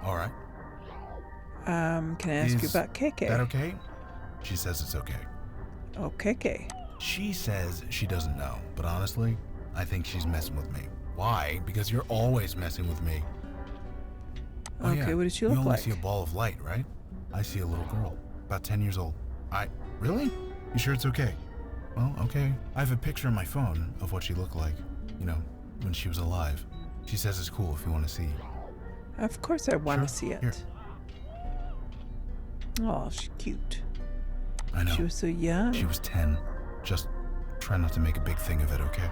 Alright. Can I ask you Is about KK? that okay? She says it's okay. Oh, KK. She says she doesn't know, but honestly, I think she's messing with me. Why? Because you're always messing with me. Oh, Okay, yeah. what does she You look only like? see a ball of light, right? I see a little girl, about 10 years old. Really? You sure it's okay? Well, okay. I have a picture on my phone of what she looked like, when she was alive. She says it's cool if you want to see. Of course I want to Sure, see it. here. Oh, she's cute. I know. She was so young. She was 10. Just try not to make a big thing of it, okay?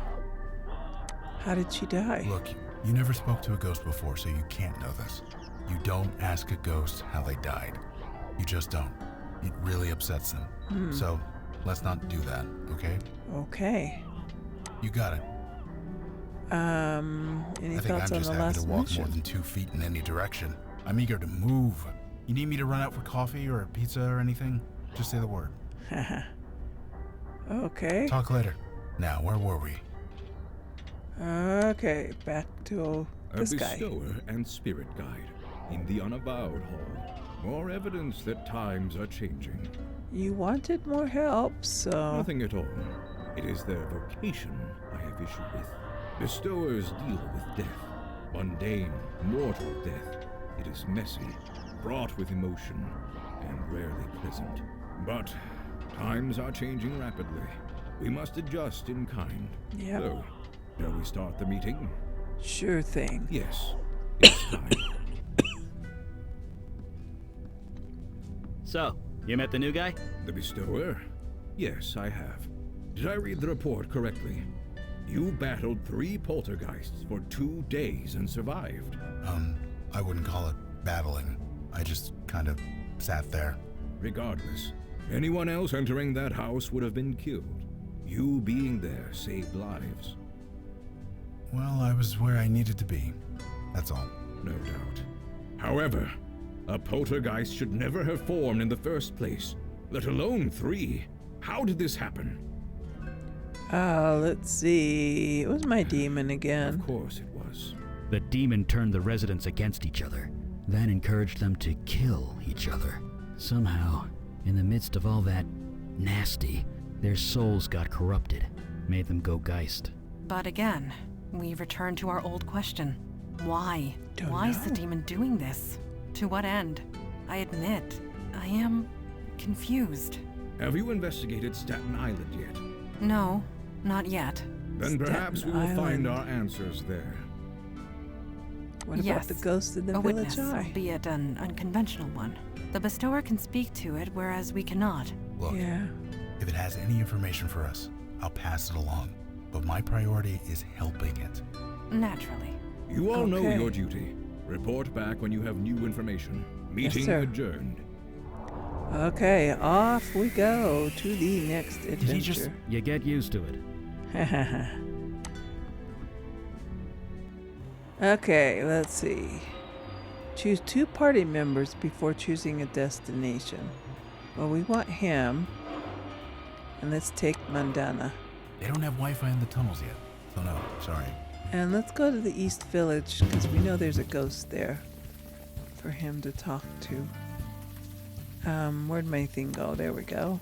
How did she die? Look, you never spoke to a ghost before, so you can't know this. You don't ask a ghost how they died. You just don't. It really upsets them. So, let's not do that, okay? Okay. You got it. Any I think thoughts I'm on just the happy last to walk mission? more than 2 feet in any direction. I'm eager to move. You need me to run out for coffee or a pizza or anything? Just say the word. Okay. Talk later. Now, where were we? Okay, back to this A guy. bestower and spirit guide in the Unavowed hall. More evidence that times are changing. You wanted more help, so... Nothing at all. It is their vocation I have issue with. Bestowers deal with death. Mundane, mortal death. It is messy, fraught with emotion, and rarely pleasant. But times are changing rapidly. We must adjust in kind. Yep. So, shall we start the meeting? Sure thing. Yes, it's time. So, you met the new guy? The bestower? Yes, I have. Did I read the report correctly? You battled 3 poltergeists for 2 days and survived. I wouldn't call it battling. I just kind of sat there. Regardless, anyone else entering that house would have been killed. You being there saved lives. Well, I was where I needed to be. That's all. No doubt. However, a poltergeist should never have formed in the first place, let alone 3. How did this happen? Let's see. It was my demon again. Of course it was. The demon turned the residents against each other, then encouraged them to kill each other. Somehow, in the midst of all that nasty, their souls got corrupted, made them go geist. But again, we return to our old question. Why? Don't Why is the know. demon doing this? To what end? I admit, I am confused. Have you investigated Staten Island yet? No, not yet. Then perhaps we will Staten find Island. our answers there. What about Yes, the ghost in the a village witness, eye? albeit an unconventional one. The bestower can speak to it, whereas we cannot. Look, Yeah. if it has any information for us, I'll pass it along. But my priority is helping it. Naturally. You all know Okay. your duty. Report back when you have new information. Meeting sir. adjourned. Okay, off we go to the next adventure. You get used to it. Okay, let's see. Choose 2 party members before choosing a destination. Well, we want him. And let's take Mandana. They don't have Wi-Fi in the tunnels yet, so no, sorry. And let's go to the East Village, because we know there's a ghost there for him to talk to. Where'd my thing go? There we go.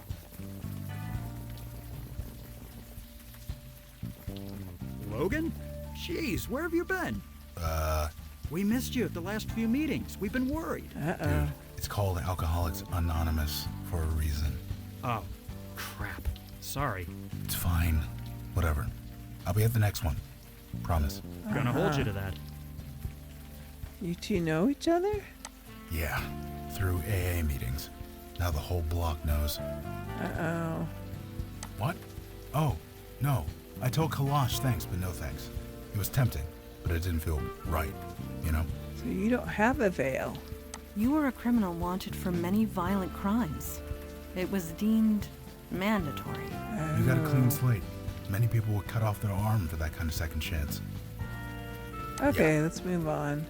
Logan? Jeez, where have you been? We missed you at the last few meetings. We've been worried. Uh-oh. Dude, it's called Alcoholics Anonymous for a reason. Oh, crap. Sorry. It's fine. Whatever. I'll be at the next one. Promise. Gonna hold you to that. You 2 know each other? Yeah, through AA meetings. Now the whole block knows. Uh-oh. What? Oh, no. I told Kalash thanks, but no thanks. It was tempting, but it didn't feel right, you know? So you don't have a veil. You were a criminal wanted for many violent crimes. It was deemed mandatory. You got a Oh. clean slate. Many people would cut off their arm for that kind of second chance. Okay, let's move on.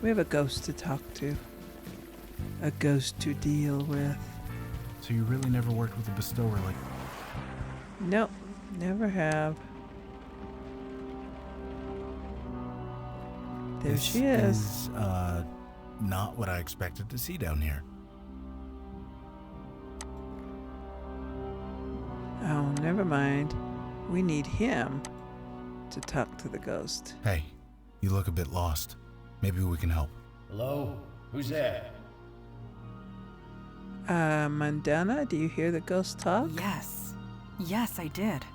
We have a ghost to talk to. A ghost to deal with. So you really never worked with a bestower like... Nope, never have. There This she is. Not what I expected to see down here. Oh, never mind. We need him to talk to the ghost. Hey, you look a bit lost. Maybe we can help. Hello? Who's there? Mandana, do you hear the ghost talk? Yes. Yes, I did.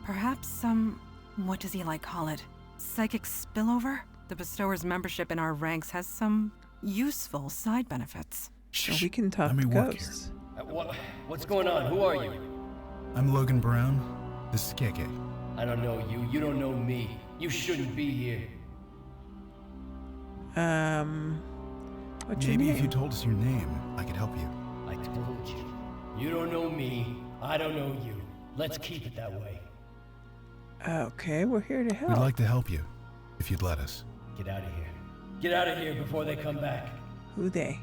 Perhaps some... what does he call it? Psychic spillover? The bestower's membership in our ranks has some useful side benefits. So we can talk Let me to work ghosts. What's going on? Who are you? I'm Logan Brown. This is KK. I don't know you. You don't know me. You shouldn't be here. What's your Maybe name? if you told us your name, I could help you. I told you. You don't know me. I don't know you. Let's keep it that way. Okay, we're here to help. We'd like to help you, if you'd let us. Get out of here. Get out of here before they come back. Who they?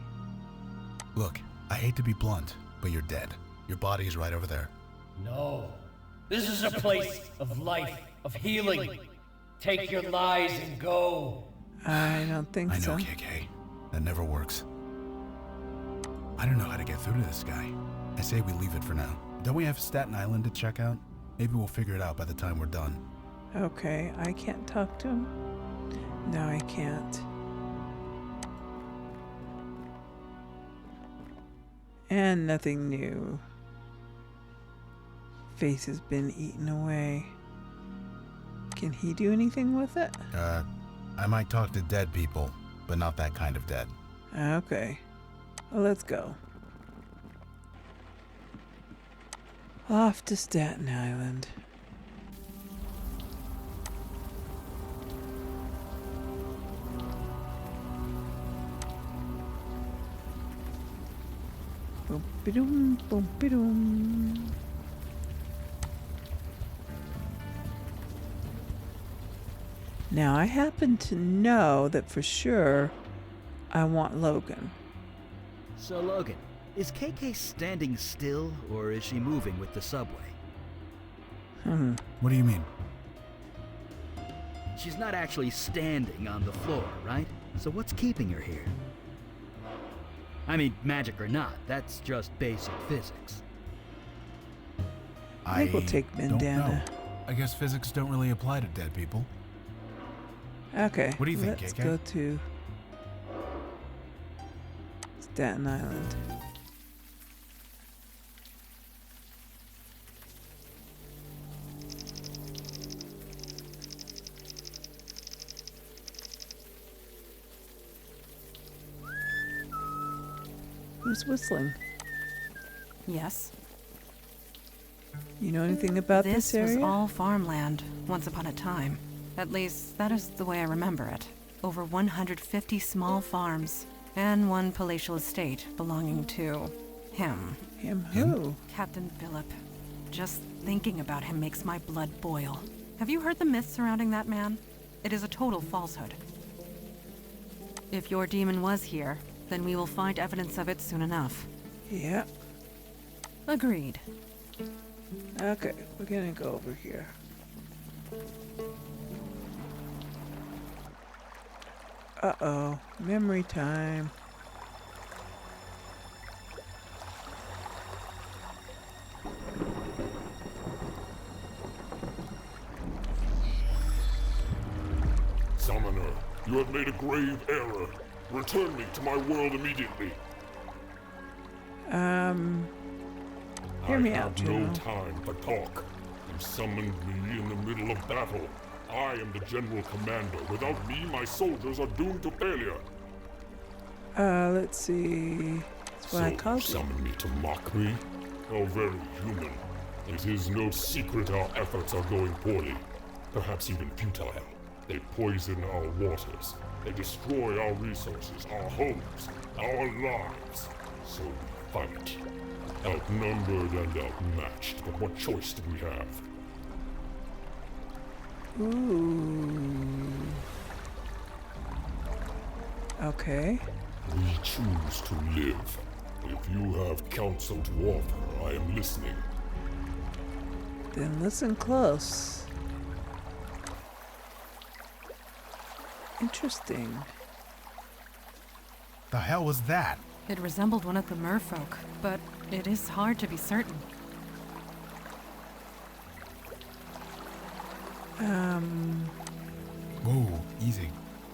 Look, I hate to be blunt, but you're dead. Your body is right over there. No. This is a place of life, of healing. Take your lies and go. I don't think so. I know, KK. That never works. I don't know how to get through to this guy. I say we leave it for now. Don't we have Staten Island to check out? Maybe we'll figure it out by the time we're done. Okay, I can't talk to him. No, I can't. And nothing new. Face has been eaten away. Can he do anything with it? I might talk to dead people, but not that kind of dead. Okay. Well, let's go. Off to Staten Island. Boom-ba-doom, boom-ba-doom. Now, I happen to know that for sure I want Logan. So, Logan, is KK standing still, or is she moving with the subway? What do you mean? She's not actually standing on the floor, right? So what's keeping her here? I mean, magic or not, that's just basic physics. I think we'll take don't Bandana. know. I guess physics don't really apply to dead people. Okay. What do you think, let's KK? go to Staten Island. Who's whistling? Yes. You know anything about this area? This was all farmland, once upon a time. At least, that is the way I remember it. Over 150 small farms, and one palatial estate belonging to him. Him who? Captain Philip. Just thinking about him makes my blood boil. Have you heard the myth surrounding that man? It is a total falsehood. If your demon was here, then we will find evidence of it soon enough. Yeah. Agreed. Okay, we're gonna go over here. Uh-oh, memory time. Summoner, you have made a grave error. Return me to my world immediately. Hear me out, I have Juno. no time for talk. You summoned me in the middle of battle. I am the general commander. Without me, my soldiers are doomed to failure. Let's see. That's what I So called you summon me to mock me? How very human. It is no secret our efforts are going poorly. Perhaps even futile. They poison our waters. They destroy our resources, our homes, our lives. So we fight. Outnumbered and outmatched, but what choice do we have? Ooh. Okay. We choose to live. If you have counsel to offer, I am listening. Then listen close. Interesting. The hell was that? It resembled one of the merfolk, but it is hard to be certain. Whoa, easy.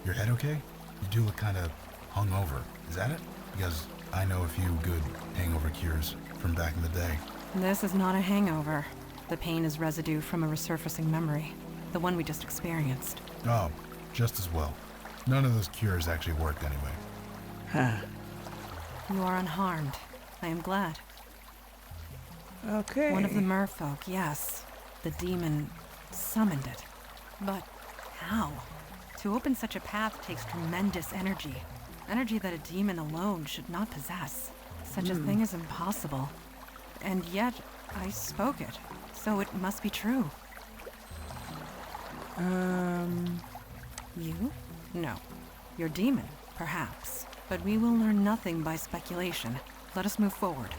Your head okay? You do look kind of hungover. Is that it? Because I know a few good hangover cures from back in the day. This is not a hangover. The pain is residue from a resurfacing memory. The one we just experienced. Oh, just as well. None of those cures actually worked anyway. Huh. You are unharmed. I am glad. Okay. One of the merfolk, yes. The demon summoned it. But how? To open such a path takes tremendous energy. Energy that a demon alone should not possess. Such a thing is impossible. And yet, I spoke it. So it must be true. You? No. Your demon, perhaps. But we will learn nothing by speculation. Let us move forward.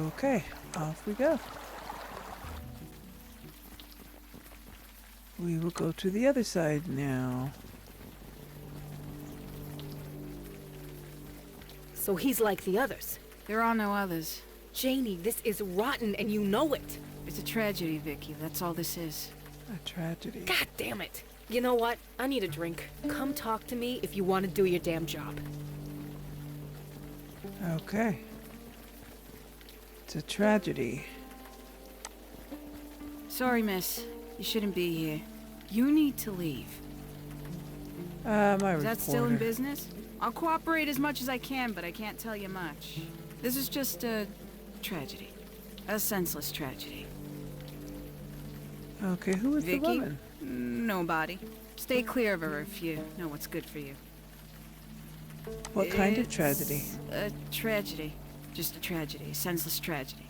Okay, off we go. We will go to the other side now. So he's like the others. There are no others. Janie, this is rotten and you know it. It's a tragedy, Vicky. That's all this is. A tragedy. God damn it. You know what? I need a drink. Come talk to me if you want to do your damn job. Okay. It's a tragedy. Sorry, miss. You shouldn't be here. You need to leave. My Is that still in reporter. business? I'll cooperate as much as I can, but I can't tell you much. This is just a tragedy. A senseless tragedy. Okay, who is the Vicky? woman? Nobody. Stay clear of her if you know what's good for you. What kind of tragedy? A tragedy. Just a tragedy. A senseless tragedy.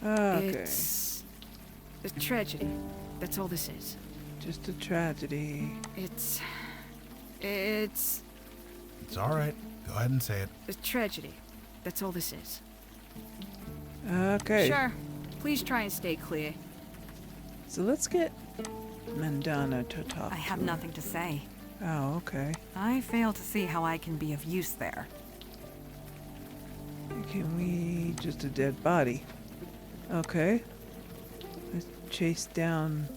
Okay. It's a tragedy. That's all this is. Just a tragedy. It's It's alright. Go ahead and say it. a tragedy. That's all this is. Okay. Sure. Please try and stay clear. So let's get Mandana to talk. I have to. nothing to say. Oh, okay. I fail to see how I can be of use there. Can we... just a dead body. Okay. Let's chase down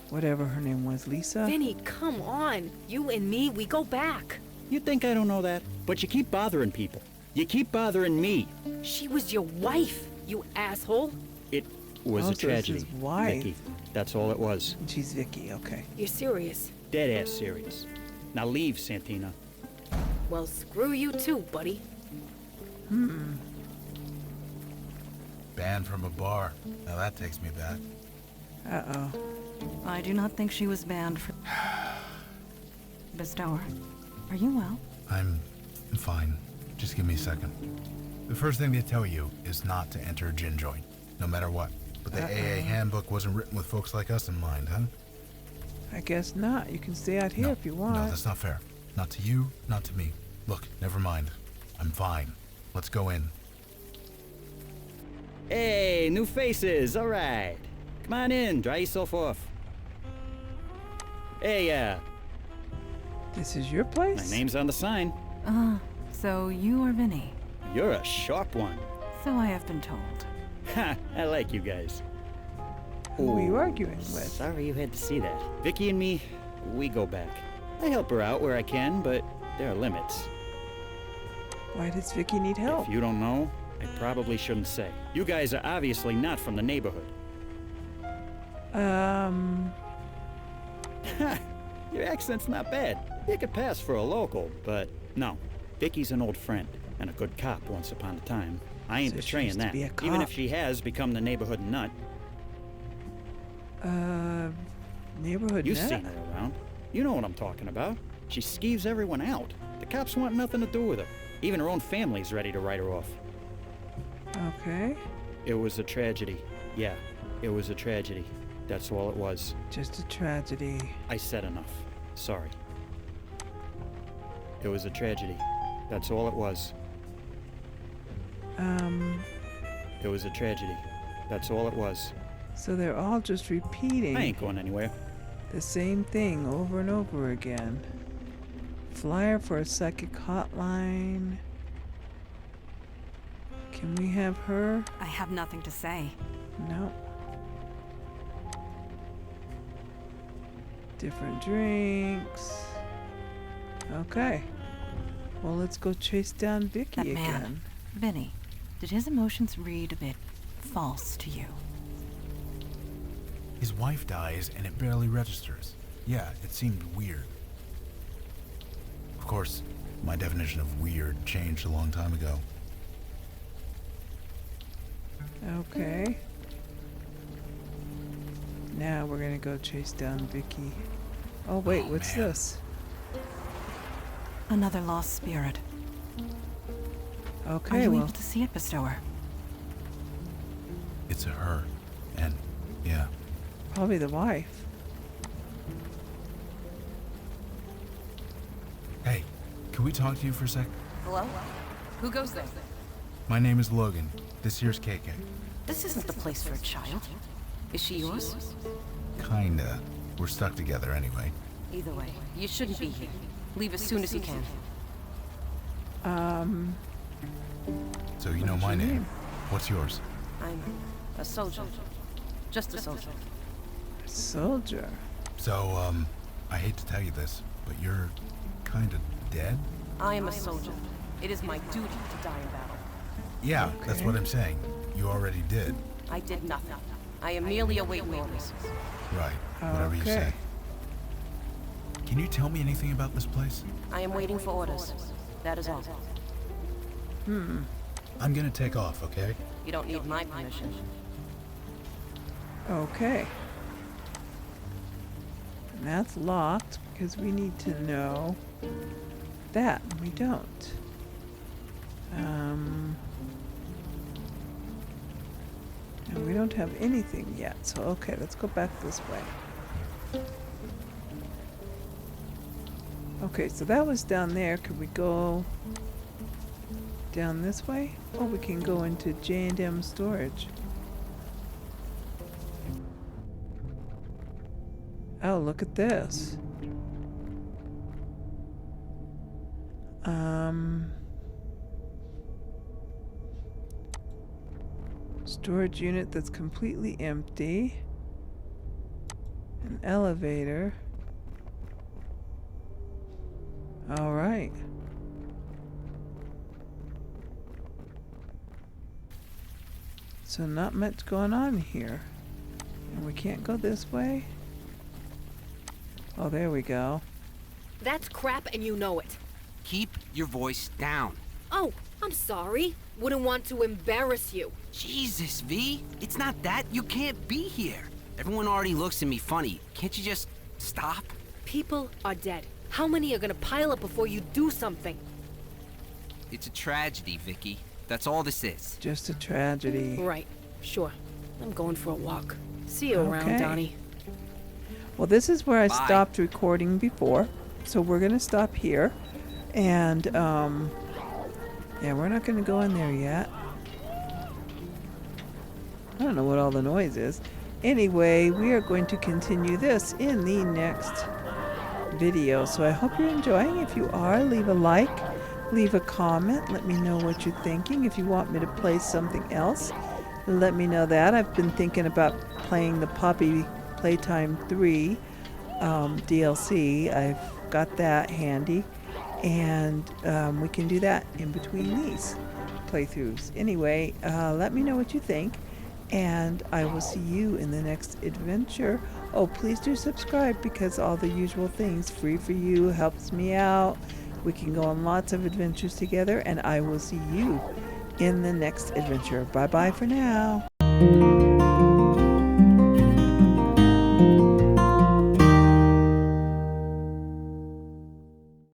whatever her name was, Lisa? Vinny, come on. You and me, we go back. You think I don't know that? But you keep bothering people. You keep bothering me. She was your wife, you asshole. It was Oh, a so it's tragedy, his wife. Vicky. That's all it was. She's Vicky, okay. You're serious. Dead ass serious. Now leave, Santina. Well, screw you too, buddy. Banned from a bar. Now that takes me back. Uh-oh. I do not think she was banned for... Bestower, are you well? I'm fine. Just give me a second. The first thing they tell you is not to enter a gin joint, no matter what. But the AA handbook wasn't written with folks like us in mind, huh? I guess not. You can stay out here No, if you want. No, that's not fair. Not to you, not to me. Look, never mind. I'm fine. Let's go in. Hey, new faces. All right. Come on in. Dry yourself off. Hey, This is your place? my name's on the sign. So you are Vinny. You're a sharp one. So I have been told. Ha! I like you guys. Who are you Ooh, arguing with? Sorry you had to see that. Vicky and me, we go back. I help her out where I can, but there are limits. Why does Vicky need help? If you don't know, I probably shouldn't say. You guys are obviously not from the neighborhood. Your accent's not bad. You could pass for a local, but no. Vicky's an old friend and a good cop once upon a time. I ain't So she betraying used to that, be a even if cop. she has become the neighborhood nut. Neighborhood You've nut? seen her around. You know what I'm talking about. She skeeves everyone out. The cops want nothing to do with her. Even her own family's ready to write her off. Okay. It was a tragedy. Yeah, it was a tragedy. That's all it was. Just a tragedy. I said enough. Sorry. It was a tragedy. That's all it was. It was a tragedy. That's all it was. So they're all just repeating I ain't going anywhere. the same thing over and over again. Flyer for a psychic hotline. Can we have her? I have nothing to say. No. Different drinks. Okay. Well, let's go chase down Vicky That man, again. Vinny, did his emotions read a bit false to you? His wife dies and it barely registers. Yeah, it seemed weird. Of course, my definition of weird changed a long time ago. Okay. Now we're gonna go chase down Vicky. Oh wait, what's man. this? Another lost spirit. Are Okay, you well, able to see it, Bestower? It's a her. And, yeah, Probably the wife. Hey, can we talk to you for a sec? Hello? Who goes there? My name is Logan. This here's KK. This isn't the place for a child. Is she yours? Kinda. We're stuck together anyway. Either way, you shouldn't be here. Leave as soon as you can. So you know my name. What's yours? I'm a soldier. Just a soldier. Soldier. So, I hate to tell you this, but you're kinda dead? I am a soldier. It is my duty to die in battle. Yeah, that's what I'm saying. You already did. I did nothing. I am merely awaiting orders. Right. Whatever you say. Can you tell me anything about this place? I am waiting for orders. That is all. I'm gonna take off, okay? You don't need my permission. Okay. And that's locked because we need to know that. We don't. And we don't have anything yet. So, okay, let's go back this way. Okay, so that was down there. Could we go down this way? Oh, we can go into J&M storage. Oh, look at this. Storage unit that's completely empty. An elevator. All right. So not much going on here. And we can't go this way. Oh, there we go. That's crap and you know it. Keep your voice down. Oh, I'm sorry. Wouldn't want to embarrass you. Jesus, V. It's not that. You can't be here. Everyone already looks at me funny. Can't you just stop? People are dead. How many are gonna pile up before you do something? It's a tragedy, Vicky. That's all this is. Just a tragedy. Right. Sure. I'm going for a walk. See you around, Donnie. Well, this is where I Bye. stopped recording before. So we're going to stop here. And, yeah, we're not going to go in there yet. I don't know what all the noise is. Anyway, we are going to continue this in the next video. So I hope you're enjoying. If you are, leave a like, leave a comment. Let me know what you're thinking. If you want me to play something else, let me know that. I've been thinking about playing the Poppy Playtime 3 DLC. I've got that handy. And we can do that in between these playthroughs. Anyway, let me know what you think. And I will see you in the next adventure. Oh, please do subscribe because all the usual things, free for you, helps me out. We can go on lots of adventures together, and I will see you in the next adventure. Bye-bye for now.